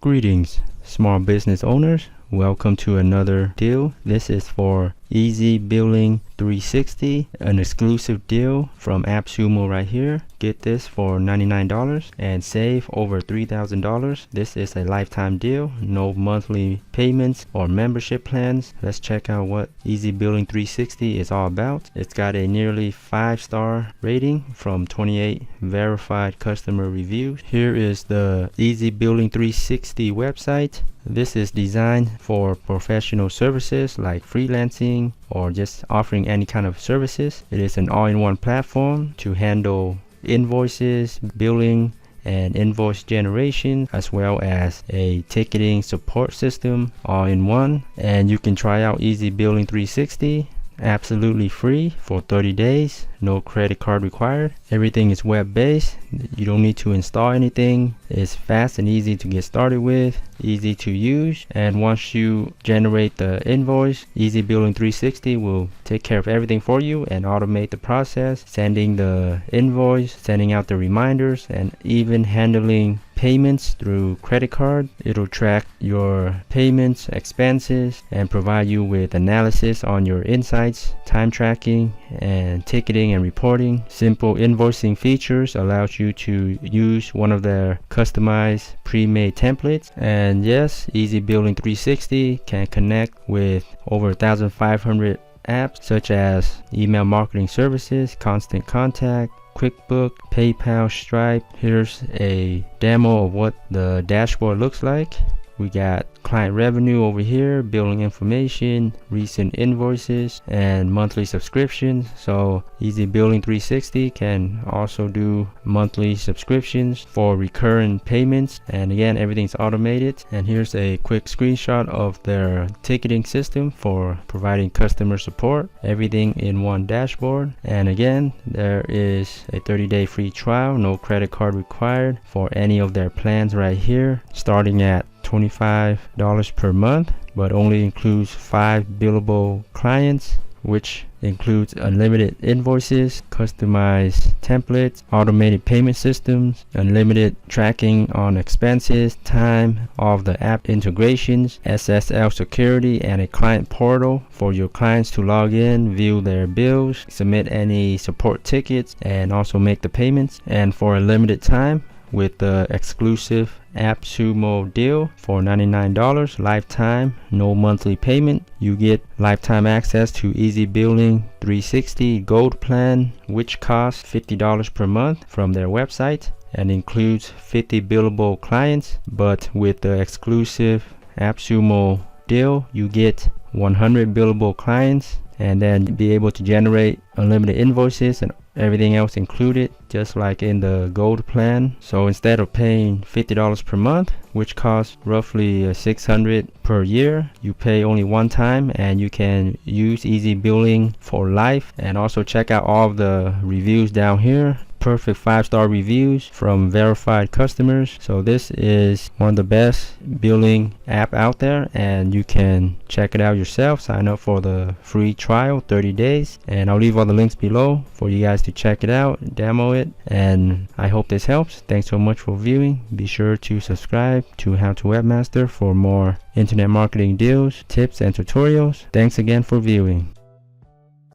Greetings, small business owners. Welcome to another deal. This is for ezBilling360, an exclusive deal from AppSumo right here. Get this for $99 and save over $3,000. This is a lifetime deal, no monthly payments or membership plans. Let's check out what ezBilling360 is all about. It's got a nearly 5-star rating from 28 verified customer reviews. Here is the ezBilling360 website. This is designed for professional services like freelancing or just offering any kind of services. It is an all-in-one platform to handle invoices, billing, and invoice generation, as well as a ticketing support system all in one. And you can try out ezBilling360 absolutely free for 30 days. No credit card required. Everything is web-based. You don't need to install anything. It's fast and easy to get started with, easy to use. And once you generate the invoice, ezBilling360 will take care of everything for you and automate the process, sending the invoice, sending out the reminders, and even handling payments through credit card. It'll track your payments, expenses, and provide you with analysis on your insights, time tracking, and ticketing and reporting. Simple invoicing features allows you to use one of their customized pre-made templates. And yes, ezBilling360 can connect with over 1,500 apps such as email marketing services, Constant Contact, QuickBooks, PayPal, Stripe. Here's a demo of what the dashboard looks like. We got client revenue over here, billing information, recent invoices, and monthly subscriptions. So ezBilling360 can also do monthly subscriptions for recurring payments. And again, everything's automated. And here's a quick screenshot of their ticketing system for providing customer support. Everything in one dashboard. And again, there is a 30-day free trial, no credit card required for any of their plans right here, starting at $25 per month, but only includes 5 billable clients, which includes unlimited invoices, customized templates, automated payment systems, unlimited tracking on expenses, time, all of the app integrations, SSL security, and a client portal for your clients to log in, view their bills, submit any support tickets, and also make the payments. And for a limited time, with the exclusive AppSumo deal for $99 lifetime, no monthly payment, you get lifetime access to ezBilling360 Gold Plan, which costs $50 per month from their website and includes 50 billable clients. But with the exclusive AppSumo deal, you get 100 billable clients and then be able to generate unlimited invoices and everything else included, just like in the gold plan. So instead of paying $50 per month, which costs roughly $600 per year, you pay only one time and you can use ezBilling for life. And also check out all of the reviews down here. Perfect 5-star reviews from verified customers. So this is one of the best billing app out there, and you can check it out yourself. Sign up for the free trial, 30 days, and I'll leave all the links below for you guys to check it out, demo it, and I hope this helps. Thanks so much for viewing. Be sure to subscribe to How to Webmaster for more internet marketing deals, tips, and tutorials. Thanks again for viewing.